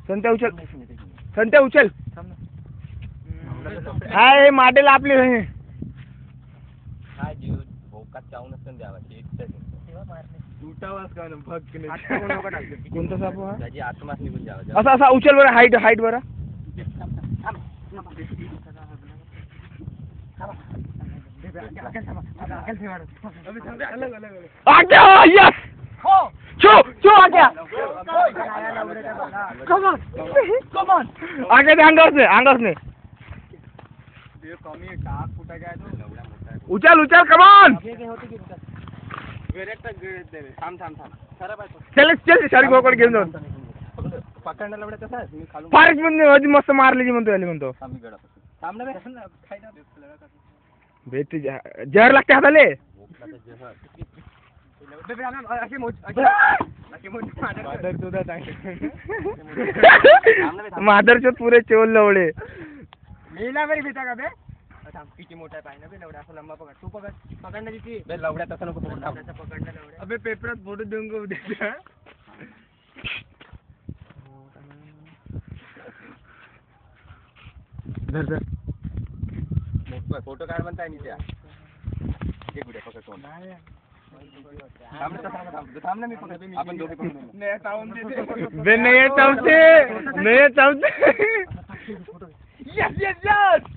संत्या उचल, संत्या उचल. हाय माडेल आपले कोणता साप असा असा उचल बरं. हाईट हाईट बरं. उचल उचल कमान. चल चल शारी गोकड घेऊन जाऊन पकडला लवड्या तसा फारच म्हणजे मस्त मारली म्हणतो याले म्हणतो. भेट जहर लागते हाताले. मादरचोद पुरे चोल लवडे मेला बरी भेटा का बे. किती मोठा पाय ना बे लवड्या. असं लंबा पकड. तू पकड. पकडणं किती बे लवड्या तसं नको पकडणं. पकडणं लवड्या. अबे पेपरात फोटो देऊन गो उद्या. धर धर फोटो काढ म्हणताय नी त्या. हे गुड्या पकड कोण. थांब ना मी पकड. आपण दोघे पकडू. नाही चावून देते. बे नाही चावते. नाही चावते. Yes yes yes.